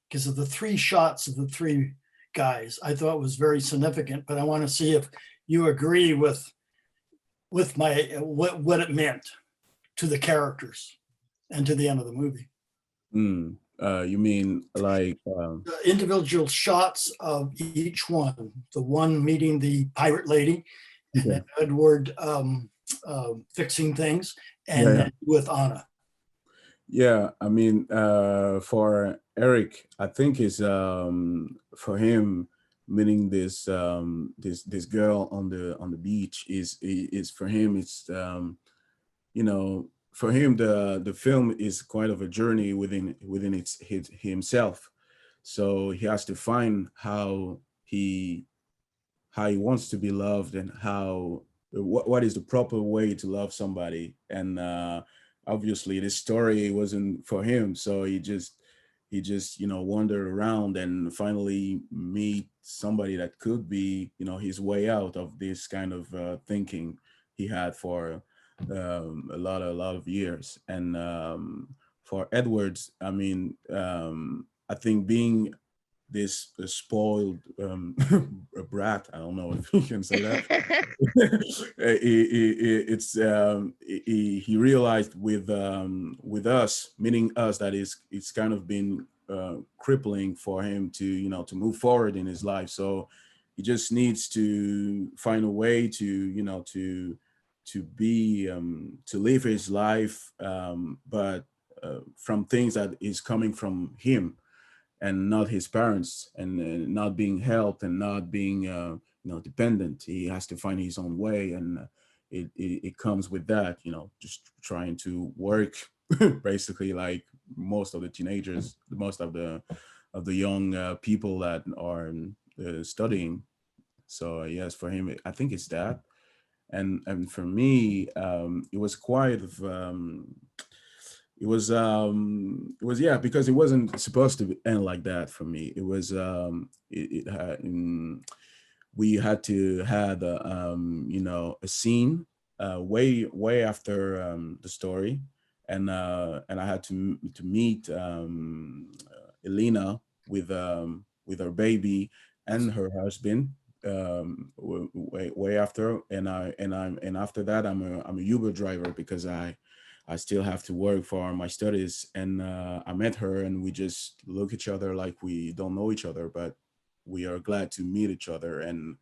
because of the three shots of the three guys. I thought was very significant, but I want to see if you agree with what it meant to the characters and to the end of the movie. You mean like the individual shots of each one, the one meeting the pirate lady, and then Edward fixing things, and then with Anna. Yeah, I mean, for Eric, I think is for him meeting this this girl on the beach is for him, it's for him the film is quite of a journey within himself. So he has to find how he wants to be loved, and what is the proper way to love somebody. And obviously this story wasn't for him, so he just wandered around and finally meet somebody that could be his way out of this kind of thinking he had for a lot of years. And for Edwards, I mean, I think being this spoiled brat, I don't know if you can say that. He realized with us, meaning us, that it's kind of been crippling for him to to move forward in his life. So he just needs to find a way to be to live his life, but from things that is coming from him and not his parents, and not being helped, and not being dependent. He has to find his own way, and it comes with that, just trying to work basically like most of the teenagers, most of the young people that are studying. So yes, for him, I think it's that. And for me, it was quite of it was, yeah, because it wasn't supposed to end like that for me. It was it had we had to had you know, a scene way after the story, and I had to meet Elena with her baby and her husband way after, and after that I'm a Uber driver because I still have to work for my studies. And I met her and we just look each other like we don't know each other, but we are glad to meet each other. And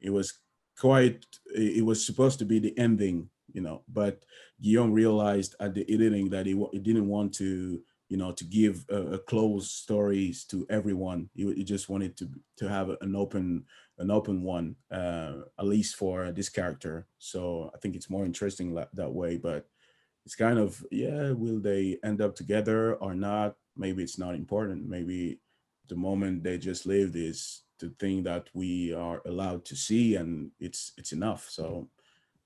it was it was supposed to be the ending, you know, but Guillaume realized at the editing that he didn't want to, you know, to give a closed stories to everyone. He just wanted to have an open one, at least for this character. So I think it's more interesting that way. But it's kind of, yeah, will they end up together or not? Maybe it's not important. Maybe the moment they just lived is the thing that we are allowed to see, and it's enough. So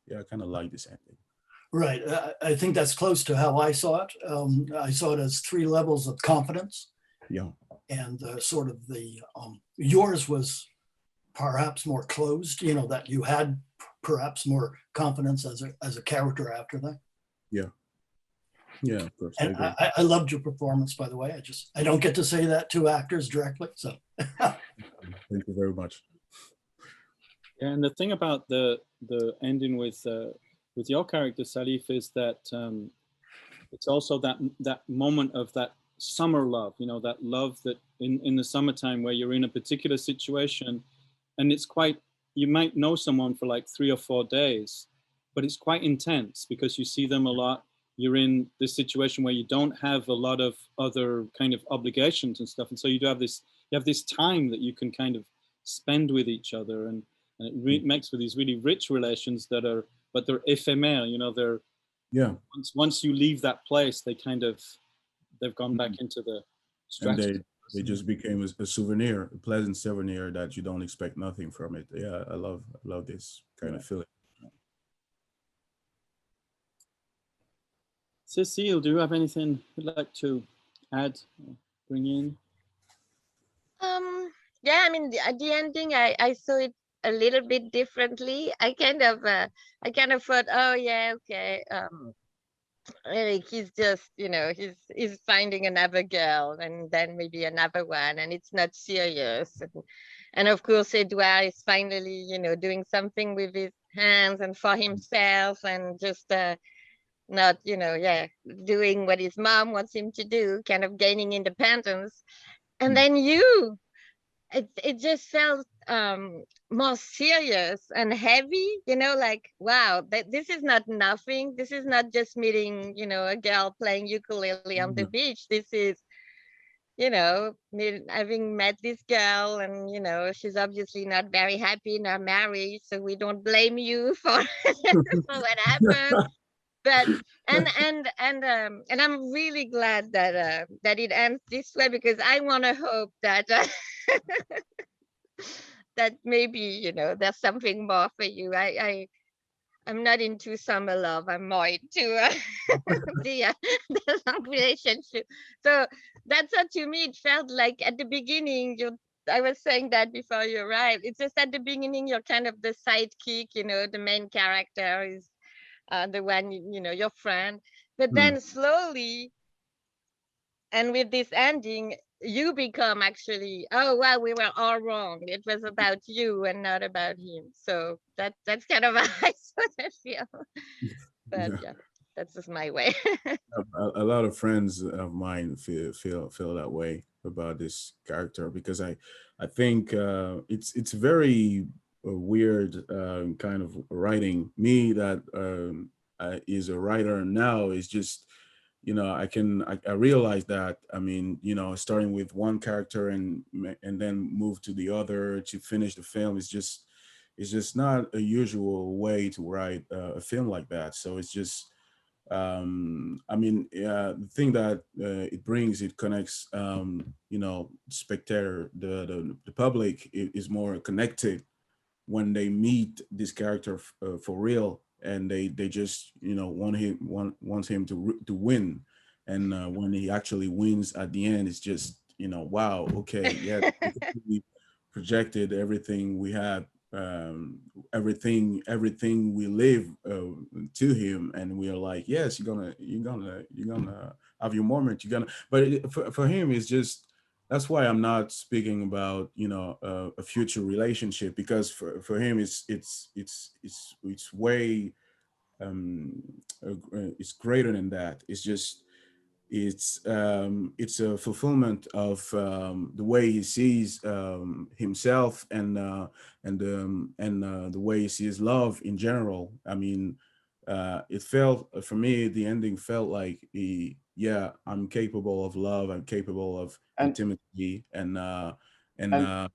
yeah, I kind of like this ending. Right. I think that's close to how I saw it. I saw it as three levels of confidence. Yeah. And sort of yours was perhaps more closed, you know, that you had perhaps more confidence as a character after that. Yeah. Yeah, of course. And I loved your performance, by the way. I don't get to say that to actors directly. So thank you very much. Yeah, and the thing about the ending with your character, Salif, is that it's also that moment of that summer love, you know, that love that in the summertime where you're in a particular situation, and it's quite, you might know someone for like 3 or 4 days, but it's quite intense because you see them a lot. You're in this situation where you don't have a lot of other kind of obligations and stuff, and so you have this time that you can kind of spend with each other, and it makes for these really rich relations that are, but they're ephemeral, you know, they're, yeah, once you leave that place, they've gone back into the stress. And they just became a souvenir, a pleasant souvenir that you don't expect nothing from it. Yeah, I love this kind of feeling. Cecile, do you have anything you'd like to add, or bring in? Yeah, I mean, at the ending, I saw it a little bit differently. I kind of thought, oh yeah, okay, Eric, he's just, you know, he's finding another girl and then maybe another one, and it's not serious. And of course, Edouard is finally, you know, doing something with his hands and for himself, and just not, you know, yeah, doing what his mom wants him to do, kind of gaining independence. And then it just felt more serious and heavy, you know, like, wow, this is not nothing. This is not just meeting, you know, a girl playing ukulele on the beach. This is, you know, having met this girl, and, you know, she's obviously not very happy in her marriage, so we don't blame you for, for what happened. But and I'm really glad that that it ends this way, because I want to hope that that maybe, you know, there's something more for you. I'm not into summer love. I'm more into the long relationship. So that's what, to me, it felt like at the beginning. I was saying that before you arrived. It's just at the beginning you're kind of the sidekick, you know, the main character is the one, you know, your friend. But then slowly, and with this ending, you become actually, oh well, we were all wrong. It was about you and not about him. So that's kind of how I sort of feel. But yeah, that's just my way. A lot of friends of mine feel that way about this character, because I think it's very weird kind of writing. Me that is a writer now is just, you know, I realize that, I mean, you know, starting with one character and then move to the other to finish the film is just, it's just not a usual way to write a film like that. So it's just I mean, the thing that it brings, it connects, you know, spectator, the public is more connected when they meet this character for real, and they just, you know, wants him to win, and when he actually wins at the end, it's just, you know, wow, okay, yeah, we projected everything we had, everything we live to him, and we are like, yes, you're gonna have your moment, you're gonna. But for him, it's just, that's why I'm not speaking about, you know, a future relationship, because for him it's way it's greater than that. It's just, it's a fulfillment of the way he sees himself, and the way he sees love in general. I mean, it felt, for me, the ending felt like yeah, I'm capable of love, I'm capable of And intimacy, and and,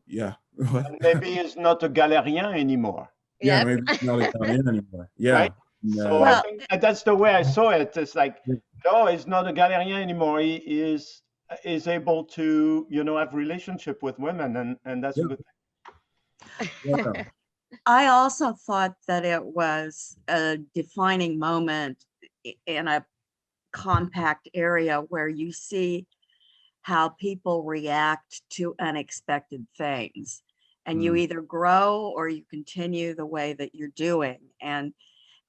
yeah. and maybe he's not a galérien anymore, Yeah, Yep. maybe it's not Italian anymore. Yeah. right? So I Uh, Well, think that's the way I saw it. It's like, no, he's not a galérien anymore. He is able to, you know, have relationship with women, and that's a yeah, good thing. yeah. I also thought that it was a defining moment in a compact area where you see how people react to unexpected things. And you Mm, either grow or you continue the way that you're doing. And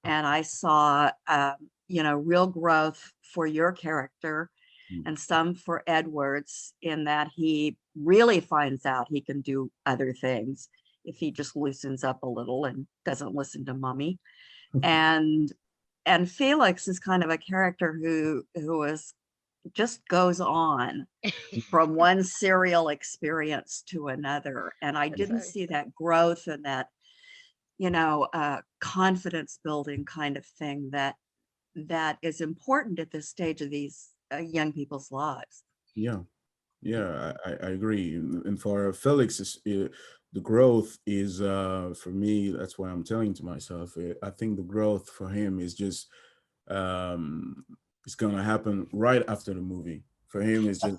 I saw, you know, real growth for your character mm. and some for Edward's, in that he really finds out he can do other things if he just loosens up a little and doesn't listen to mommy. And Felix is kind of a character who is just goes on from one serial experience to another. And I didn't Sorry. see that growth and that, you know, confidence building kind of thing that is important at this stage of these young people's lives. Yeah, yeah, I agree. And for Felix, the growth is, for me, that's why I'm telling to myself, I think the growth for him is just, um, it's gonna happen right after the movie. For him, it's just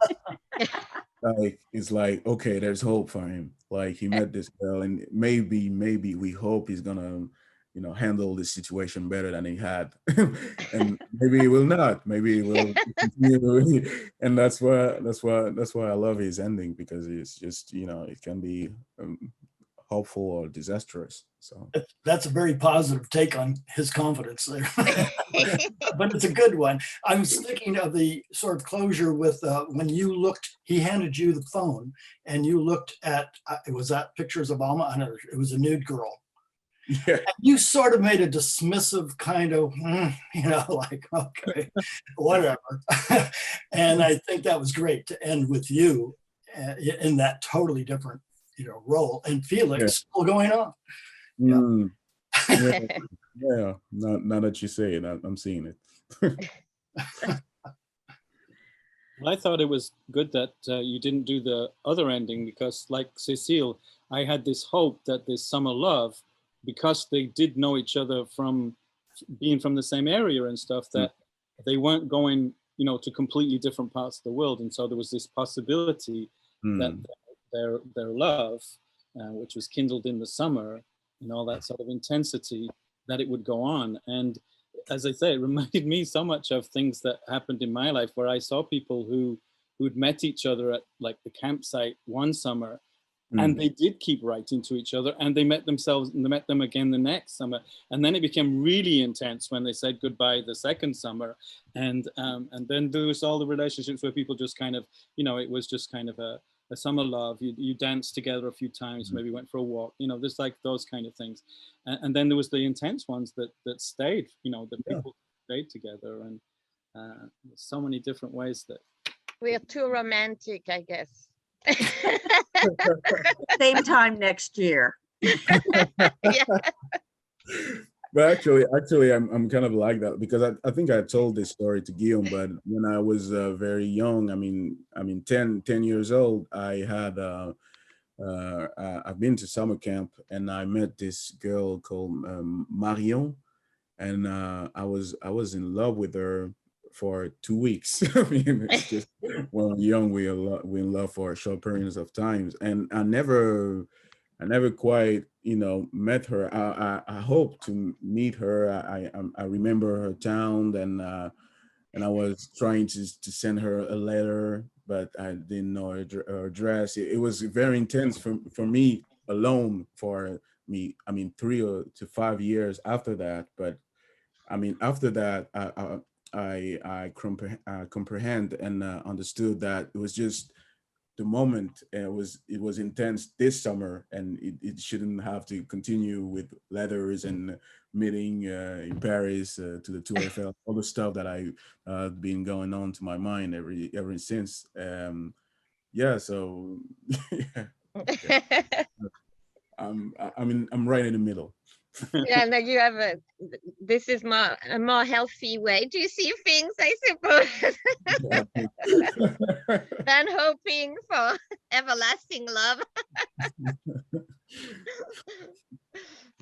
like, it's like, okay, there's hope for him. Like, he met this girl, and maybe we hope he's gonna, you know, handle this situation better than he had. And maybe he will not. Maybe he will continue. And that's why I love his ending, because it's just, you know, it can be hopeful or disastrous. So That's a very positive take on his confidence there. But it's a good one. I was thinking of the sort of closure with when you looked, he handed you the phone and you looked at, it was that pictures of Alma, I know, it was a nude girl. yeah, And you sort of made a dismissive kind of, you know, like, okay, whatever. And I think that was great to end with you in that totally different, you know, role, and Felix Yeah. still going on. Mm, yeah, yeah. Now that you say it, I'm seeing it. Well, I thought it was good that you didn't do the other ending, because like Cécile, I had this hope that this summer love, because they did know each other from being from the same area and stuff, that they weren't going, you know, to completely different parts of the world. And so there was this possibility that their love, which was kindled in the summer and all that sort of intensity, that it would go on. And as I say, it reminded me so much of things that happened in my life, where I saw people who'd met each other at like the campsite one summer, and they did keep writing to each other, and they met them again the next summer, and then it became really intense when they said goodbye the second summer, and then there was all the relationships where people just kind of, you know, it was just kind of a summer love. You danced together a few times, maybe went for a walk, you know, there's like those kind of things, and then there was the intense ones that stayed, you know, that people stayed together, and so many different ways that We are too romantic, I guess. Same time next year. Yeah. But actually, I'm kind of like that, because I think I told this story to Guillaume, but when I was very young, I mean 10 years old, I had I've been to summer camp, and I met this girl called Marion, and I was in love with her for 2 weeks. I mean, it's just, when we're young, we're in love for short periods of times, and I never I never quite, met her. I hope to meet her. I remember her town, and I was trying to send her a letter, but I didn't know her address. It was very intense for me alone for me. I mean, 3 to 5 years after that. But I mean, after that, I comprehend and understood that it was just the moment. It was intense this summer, and it shouldn't have to continue with letters and meeting in Paris to the Tour Eiffel, all the stuff that I been going on to my mind ever since. Yeah, so yeah, I'm right in the middle. Yeah, no, you have this is a more healthy way to see things, I suppose, than hoping for everlasting love.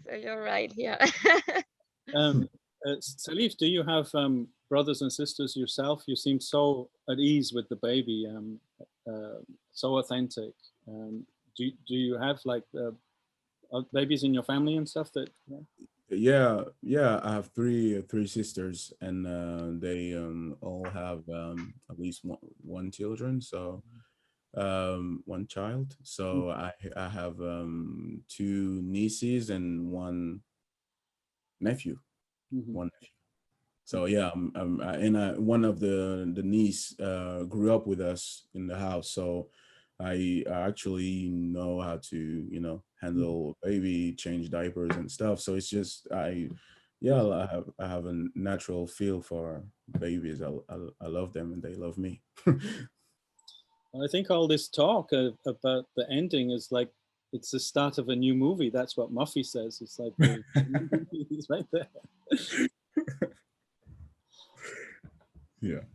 So you're right here. Salif, do you have brothers and sisters yourself? You seem so at ease with the baby, so authentic. Do you have like babies in your family and stuff that? Yeah, I have three sisters, and they all have at least one children. So one child. So I have two nieces and one nephew. One nephew. So yeah, one of the niece grew up with us in the house, so I actually know how to handle baby, change diapers and stuff. So it's just I have a natural feel for babies. I love them and they love me. I think all this talk about the ending is like it's the start of a new movie. That's what Muffy says. It's like he's right there. Yeah.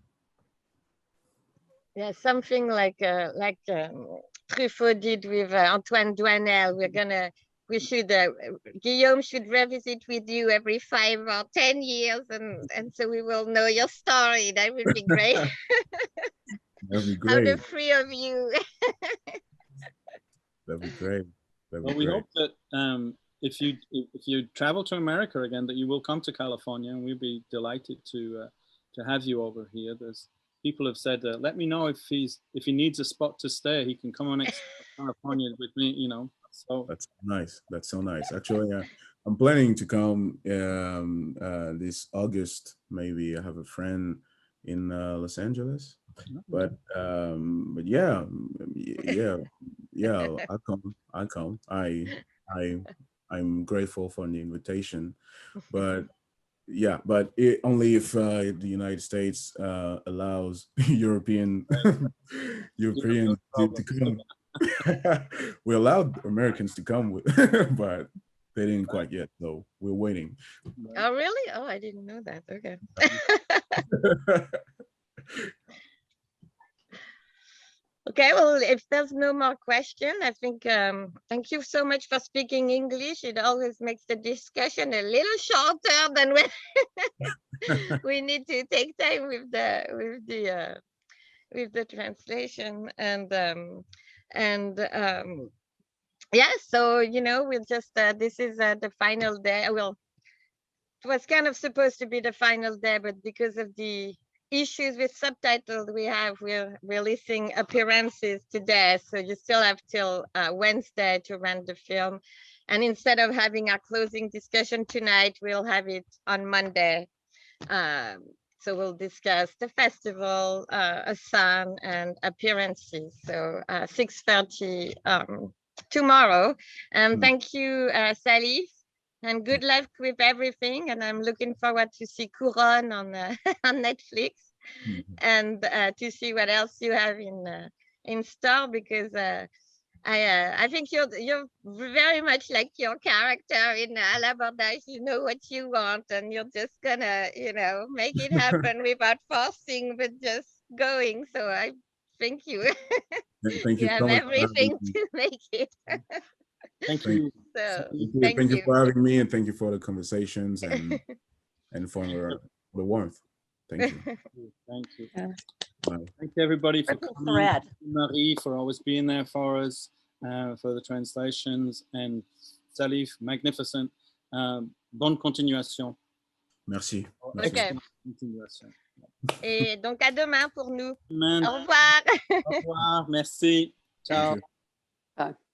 Yeah, something like Truffaut did with Antoine Douanel. Guillaume should revisit with you every 5 or 10 years, and so we will know your story. That would be great. That'd be How great. the three of you. That'd be great. Well, we hope that if you travel to America again, that you will come to California, and we'd be delighted to have you over here. There's people have said, let me know if he needs a spot to stay. He can come on next to California with me. So that's nice. That's so nice. Actually, I'm planning to come this August. Maybe I have a friend in Los Angeles, but yeah, I'll come. I'm grateful for the invitation, but yeah, but only if the United States allows Europeans to come. We allowed Americans to come with, but they didn't quite yet, so we're waiting. Oh, really? Oh, I didn't know that. Okay. Okay, well, if there's no more question, I think thank you so much for speaking English. It always makes the discussion a little shorter than when we need to take time with the translation yeah. So we'll just this is the final day. Well, it was kind of supposed to be the final day, but because of the issues with subtitles we're releasing appearances today, so you still have till Wednesday to rent the film, and instead of having our closing discussion tonight, we'll have it on Monday. So we'll discuss the festival, Asan, and appearances. So 6:30 tomorrow. Thank you, Salif. And good luck with everything. And I'm looking forward to see Couronne on on Netflix, and to see what else you have in store, because I think you're very much like your character in À l'abordage. You know what you want, and you're just gonna make it happen without forcing, but just going. So I think you Thank you have so much. everything to make it. Thank you. So Thank you for having me, and thank you for the conversations and for the warmth. Thank you. Thank you. Yeah. Bye. Thank you, everybody, for coming. Thread. Marie, for always being there for us. for the translations, and Salif, magnificent. Bonne continuation. Merci. Ok. Continuation. Et donc à demain pour nous. Amen. Au revoir. Au revoir. Merci. Ciao. Thank you.